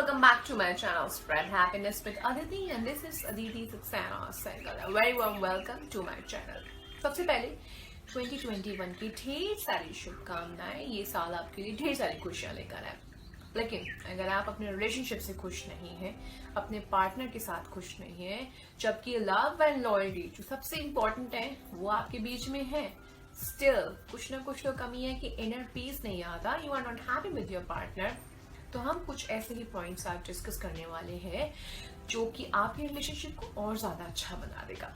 welcome back to my channel Spread Happiness with Aditi, and this is Aditi Saxena Sehgal. A very warm welcome to my channel. सबसे पहले 2021 की ढेर सारी शुभकामनाएं। ये साल आपके लिए ढेर सारी खुशियां लेकर आए। लेकिन अगर आप अपने रिलेशनशिप से खुश नहीं हैं, अपने पार्टनर के साथ खुश नहीं हैं, जबकि लव एंड लॉयल्टी जो सबसे इम्पोर्टेंट है वो आपके बीच में है, स्टिल कुछ ना कुछ तो कमी है कि इनर पीस नहीं आता, you are not happy with your partner, तो हम कुछ ऐसे ही पॉइंट्स आज डिस्कस करने वाले हैं जो कि आपके रिलेशनशिप को और ज्यादा अच्छा बना देगा।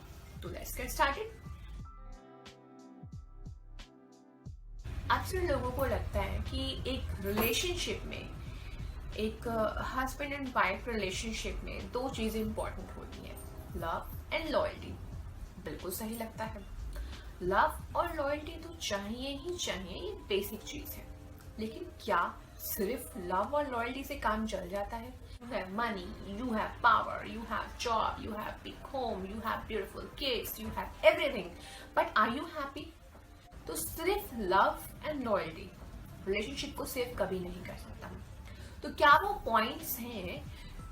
तो लेट्स गेट स्टार्टेड। अक्सर लोगों को लगता है कि एक रिलेशनशिप में, एक हस्बैंड एंड वाइफ रिलेशनशिप में दो चीजें इंपॉर्टेंट होती हैं, लव एंड लॉयल्टी। बिल्कुल सही लगता है, लव और लॉयल्टी तो चाहिए ही चाहिए, ये बेसिक चीज है। लेकिन क्या सिर्फ लव और लॉयल्टी से काम चल जाता है? You have money, you have power, you have job, you have big home, you have beautiful kids, you have everything, but are you happy? तो सिर्फ लव एंड लॉयल्टी रिलेशनशिप को सेव कभी नहीं कर सकता। तो क्या वो पॉइंट्स हैं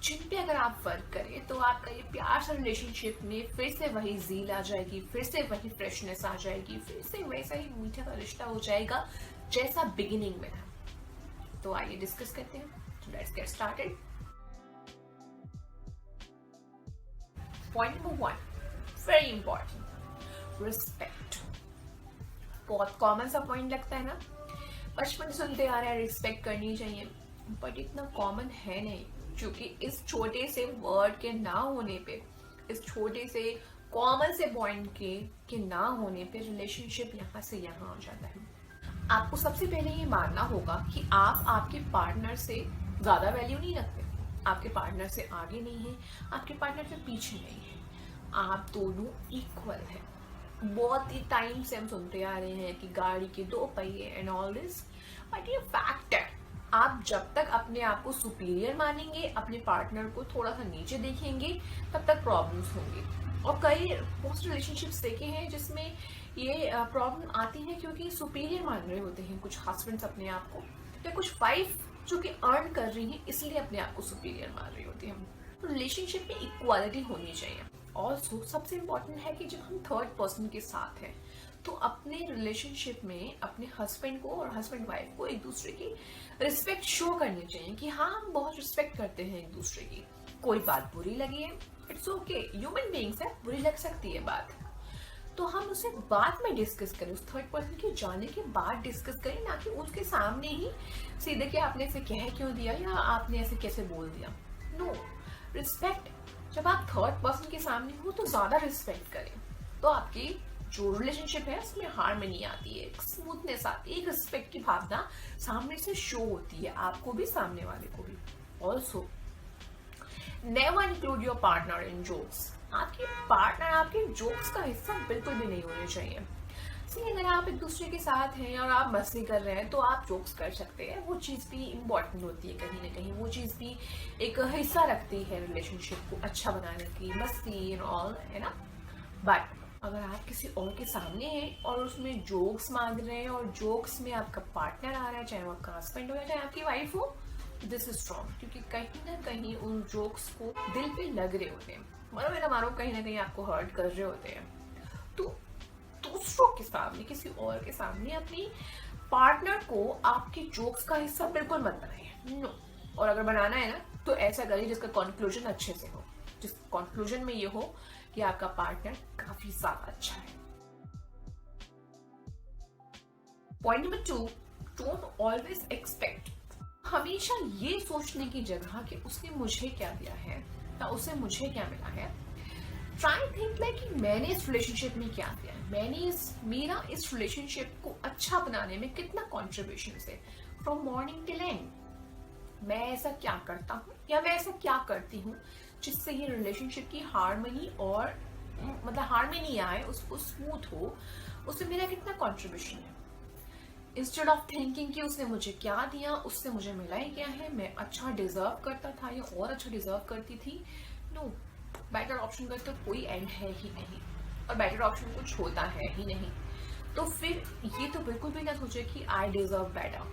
जिन पे अगर आप वर्क करें तो आपका ये प्यार से रिलेशनशिप में फिर से वही जील आ जाएगी, फिर से वही फ्रेशनेस आ जाएगी, फिर से वैसा ही मीठा सा रिश्ता हो जाएगा जैसा बिगिनिंग में था। तो आइए डिस्कस करते हैं। Let's get started. Point number 1, very important, respect. बहुत कॉमन सा पॉइंट लगता है ना, बचपन से सुनते आ रहे हैं रिस्पेक्ट करनी चाहिए, बट इतना कॉमन है नहीं, क्योंकि इस छोटे से वर्ड के ना होने पे, इस छोटे से कॉमन से पॉइंट के ना होने पे रिलेशनशिप यहाँ से यहाँ हो जाता है। आपको सबसे पहले ये मानना होगा कि आप आपके पार्टनर से ज्यादा वैल्यू नहीं रखते, आपके पार्टनर से आगे नहीं है, आपके पार्टनर से पीछे नहीं है, आप दोनों इक्वल है। बहुत ही टाइम से हम सुनते आ रहे हैं कि गाड़ी के दो पहिए एंड ऑल दिस, बट ये फैक्ट है। आप जब तक अपने आप को सुपीरियर मानेंगे, अपने पार्टनर को थोड़ा सा नीचे देखेंगे, तब तक प्रॉब्लम्स होंगी। और कई बहुत रिलेशनशिप्स देखे हैं जिसमें ये प्रॉब्लम आती है क्योंकि सुपीरियर मान रहे होते हैं कुछ हस्बैंड्स अपने आप को, या कुछ वाइफ जो कि अर्न कर रही है इसलिए अपने आप को सुपीरियर मान रही होती है। तो रिलेशनशिप में इक्वालिटी होनी चाहिए। और सबसे इम्पोर्टेंट है कि जब हम थर्ड पर्सन के साथ हैं तो अपने रिलेशनशिप में अपने हस्बैंड को और हस्बैंड वाइफ को एक दूसरे की रिस्पेक्ट शो करनी चाहिए कि हाँ हम बहुत रिस्पेक्ट करते हैं एक दूसरे की। कोई बात बुरी लगी है, इट्स ओके, ह्यूमन बीइंग्स है, बुरी लग सकती है बात, तो हम उसे बाद में डिस्कस करें, उस थर्ड पर्सन के जाने के बाद डिस्कस करें, ना कि उसके सामने ही सीधे कि आपने ऐसे कह क्यों दिया या आपने ऐसे कैसे बोल दिया। नो, रिस्पेक्ट जब आप थर्ड पर्सन के सामने हो तो ज्यादा रिस्पेक्ट करें, तो आपकी जो रिलेशनशिप है उसमें हार्मनी आती है, एक स्मूथनेस आती है, एक रिस्पेक्ट की भावना सामने से शो होती है, आपको भी सामने वाले को भी। Also never include your partner in jokes. आपके पार्टनर आपके जोक्स का हिस्सा बिल्कुल भी नहीं होने चाहिए। अगर आप एक दूसरे के साथ हैं और आप मस्ती कर रहे हैं तो आप जोक्स कर सकते हैं, वो चीज़ भी इम्पोर्टेंट होती है, कहीं ना कहीं वो चीज़ भी एक हिस्सा रखती है रिलेशनशिप को अच्छा बनाने की, मस्ती एंड ऑल, है ना। बट अगर आप किसी और के सामने हैं और उसमें जोक्स मांग रहे हैं और जोक्स में आपका पार्टनर आ रहा है, चाहे वो आपका हस्बैंड हो या चाहे आपकी वाइफ हो, दिस इज रॉन्ग, क्योंकि कहीं ना कहीं उन जोक्स को दिल पे लग रहे होते हैं, मतलब मानो कहीं ना कहीं आपको हर्ट कर रहे होते हैं। तो दूसरों के सामने, किसी और के सामने अपनी पार्टनर को आपके जोक्स का हिस्सा बिल्कुल मत बनाइए, नो। और अगर बनाना है ना तो ऐसा करिए जिसका कंक्लूजन अच्छे से हो, जिस कंक्लूजन में ये हो कि आपका पार्टनर काफी ज्यादा अच्छा है। Point number 2, don't always expect. हमेशा ये सोचने की जगह कि उसने मुझे क्या दिया है या उससे मुझे क्या मिला है, ट्राई थिंक लाइक कि मैंने इस रिलेशनशिप में क्या दिया है, मेरा इस रिलेशनशिप को अच्छा बनाने में कितना कॉन्ट्रीब्यूशन है, फ्रॉम मॉर्निंग टिल एंड। मैं ऐसा क्या करता हूँ या मैं ऐसा क्या करती हूँ जिससे ये रिलेशनशिप की हार्मनी और मतलब हार्मनी आए, उसको स्मूथ हो, उससे मेरा कितना कॉन्ट्रीब्यूशन है। इंस्टेड ऑफ थिंकिंग कि उसने मुझे क्या दिया, उससे मुझे मिला ही क्या है, मैं अच्छा डिजर्व करता था या और अच्छा डिजर्व करती थी, नो। बेटर ऑप्शन का तो कोई एंड है ही नहीं, और बेटर ऑप्शन कुछ होता है ही नहीं। तो फिर ये तो बिल्कुल भी ना सोचे कि आई डिजर्व बेटर,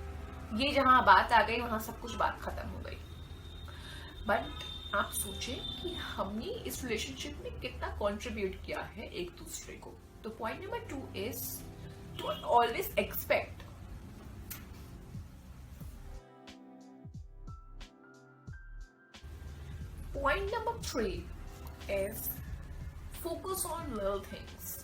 ये जहां बात आ गई वहां सब कुछ बात खत्म हो गई। बट आप सोचें कि हमने इस रिलेशनशिप में कितना कंट्रीब्यूट किया है एक दूसरे को. तो point number 2 is don't always expect. Point number 3 is focus on little things.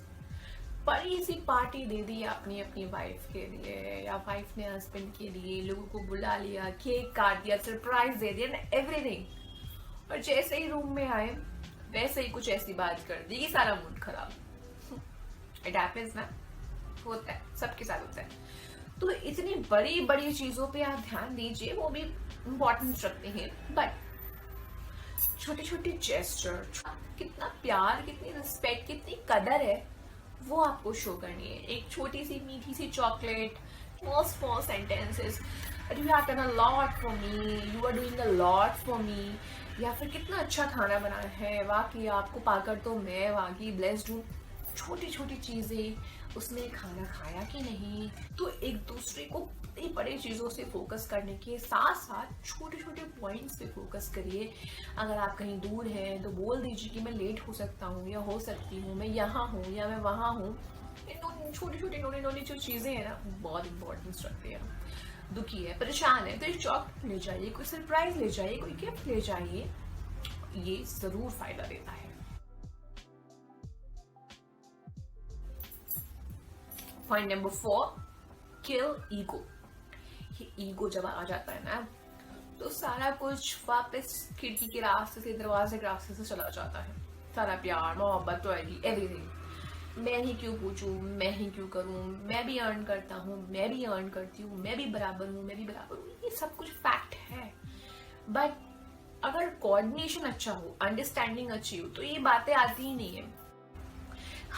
बड़ी सी पार्टी दे दी आपने अपनी वाइफ के लिए या वाइफ ने हस्बैंड के लिए, लोगों को बुला लिया, केक काट दिया, सरप्राइज दे दिया ना, एवरीथिंग. और जैसे ही रूम में आए वैसे ही कुछ ऐसी बात कर दी कि सारा मूड खराब. इट हैपेंस ना, होता है, सबके साथ होता है. तो इतनी बड़ी बड़ी चीजों पे आप ध्यान दीजिए, वो भी इम्पोर्टेंस रखते हैं. बट छोटे छोटे जेस्चर, कितना प्यार, कितनी रिस्पेक्ट, कितनी कदर है, वो आपको शो करनी है. एक छोटी सी मीठी सी chocolate, small sentences, you have done a lot for me, you are doing a lot for me, या फिर कितना अच्छा खाना बना है, वाकई आपको पाकर तो मैं वाकई ब्लेस्ड हूँ. छोटी छोटी चीजें, उसने खाना खाया कि नहीं. तो एक दूसरे को बड़ी बड़ी चीजों से फोकस करने के साथ साथ छोटे छोटे पॉइंट्स पे फोकस करिए. अगर आप कहीं दूर हैं तो बोल दीजिए कि मैं लेट हो सकता हूँ या हो सकती हूँ, मैं यहाँ हूँ या मैं वहाँ हूँ. छोटी छोटी नोनी नोनी जो चीजें हैं ना, बहुत इंपॉर्टेंस रखती है. दुखी है, परेशान है, तो एक चॉकलेट ले जाइए, कोई सरप्राइज ले जाइए, कोई गिफ्ट ले जाइए, ये जरूर फायदा देता है. पॉइंट नंबर 4, किल ईगो. ये ईगो जब आ जाता है ना, तो सारा कुछ वापस खिड़की के रास्ते से, दरवाजे के रास्ते से चला जाता है. सारा प्यार, मोहब्बत, लॉयल्टी, एवरीथिंग. मैं ही क्यों पूछूं, मैं ही क्यों करूं, मैं भी अर्न करता हूं, मैं भी अर्न करती हूँ, मैं भी बराबर हूँ, मैं भी बराबर हूँ. ये सब कुछ फैक्ट है. बट अगर कोऑर्डिनेशन अच्छा हो, अंडरस्टैंडिंग अच्छी हो, तो ये बातें आती ही नहीं है.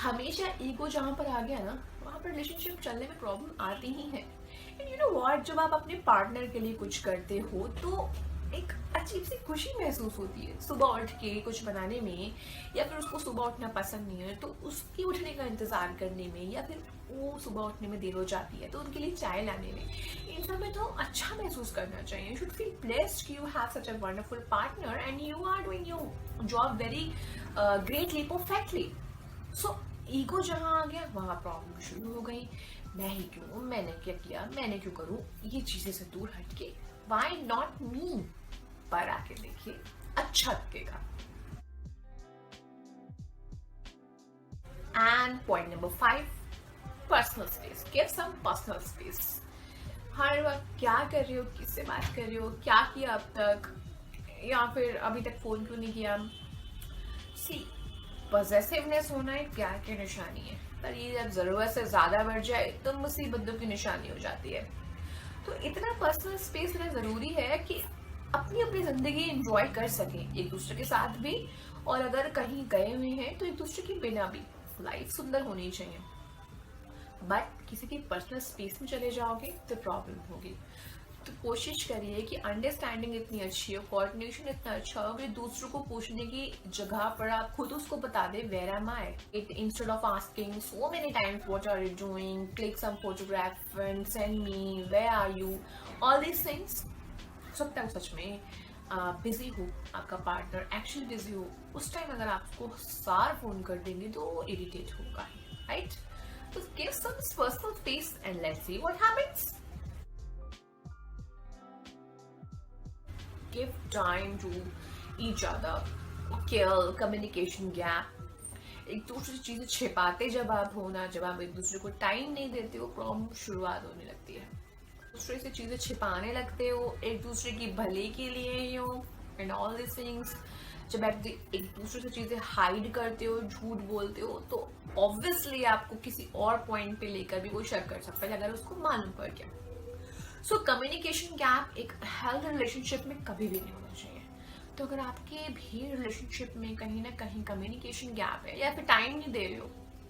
हमेशा ईगो जहां पर आ गया ना, वहां पर रिलेशनशिप चलने में प्रॉब्लम आती ही है. एंड यू नो व्हाट, जब आप अपने पार्टनर के लिए कुछ करते हो तो एक अजीब सी खुशी महसूस होती है. सुबह उठ के कुछ बनाने में, या फिर उसको सुबह उठना पसंद नहीं है तो उसकी उठने का इंतजार करने में, या फिर वो सुबह उठने में देर हो जाती है तो उनके लिए चाय लाने में, इन सब में तो अच्छा महसूस करना चाहिए. यू शुड फील ब्लेस्ड कि you have such a wonderful partner and you are doing your job very greatly, perfectly. So ego जहां आ गया, वहां प्रॉब्लम शुरू हो गई. मैं ही क्यों, मैंने क्या किया, मैंने क्यों करूं, ये चीजें से दूर हटके व्हाई नॉट मी पर आके देखिए, अच्छा लगेगा. And point number 5, personal space. Give some personal space. हर वक्त क्या कर रहे हो, किससे बात कर रहे हो, क्या किया अब तक, या फिर अभी तक फोन क्यों नहीं किया. सी, पॉजिटिवनेस होना एक प्यार की निशानी है, पर ये जब जरूरत से ज्यादा बढ़ जाए तो मुसीबतों की निशानी हो जाती है. तो इतना पर्सनल स्पेस लेना जरूरी है कि अपनी अपनी जिंदगी एंजॉय कर सकें एक दूसरे के साथ भी, और अगर कहीं गए हुए हैं तो एक दूसरे के बिना भी लाइफ सुंदर होनी चाहिए. बट किसी की पर्सनल स्पेस में चले जाओगे तो प्रॉब्लम होगी. तो कोशिश करिए कि अंडरस्टैंडिंग इतनी अच्छी हो, कोऑर्डिनेशन इतना अच्छा हो कि दूसरों को पूछने की जगह पर आप खुद उसको बता दे, where am I, it instead of asking so many times what are you doing, click some photograph and send me, where are you, all these things. सकता है सच में बिजी हो, आपका पार्टनर एक्चुअली बिजी हो, उस टाइम अगर आपको सार फोन कर देंगे तो इरिटेट होगा, राइट. तो give some personal space and let's see what happens. Give time to each other. Kill communication gap. एक दूसरे से चीजें छिपाते जब आप हो ना, जब आप एक दूसरे को टाइम नहीं देते हो, प्रॉब्लम शुरुआत होने लगती है. दूसरे से चीजें छिपाने लगते हो, एक दूसरे की भले के लिए ही हो, एंड ऑल दिस थिंग्स. जब आप एक दूसरे से चीजें हाइड करते हो, झूठ बोलते हो, तो ऑब्वियसली आपको किसी और पॉइंट पे लेकर भी वो शक कर सकता है अगर उसको मालूम पड़ गया. सो कम्युनिकेशन गैप एक हेल्थ रिलेशनशिप में कभी भी नहीं होना चाहिए. तो अगर आपके भी रिलेशनशिप में कहीं ना कहीं कम्युनिकेशन गैप है या फिर टाइम नहीं दे रहे हो,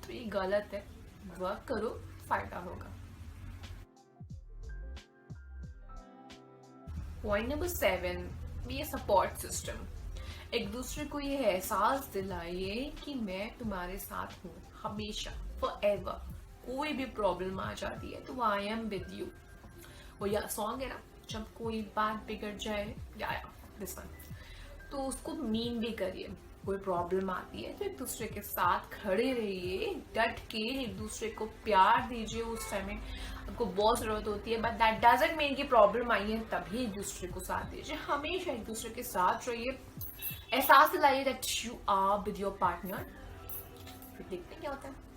तो ये गलत है. वर्क करो, फायदा होगा. पॉइंट नंबर 7, ये सपोर्ट सिस्टम. एक दूसरे को ये एहसास दिलाइए कि मैं तुम्हारे साथ हूँ हमेशा, फॉरएवर. कोई भी प्रॉब्लम आ जाती है तो आई एम विद यू. वो या सॉन्ग है ना, जब कोई बात बिगड़ जाए, या दिस वन, तो उसको मीन भी करिए। कोई प्रॉब्लम आती है तो एक दूसरे के साथ खड़े रहिए, डट के एक दूसरे को प्यार दीजिए। उस टाइम में आपको बहुत जरूरत होती है, बट दैट डजंट मीन कि प्रॉब्लम आई है तभी एक दूसरे को साथ दीजिए। हमेशा एक दूसरे के साथ रहिए, एहसास दिलाइए that you are with your partner. फिर देखते हैं क्या होता है।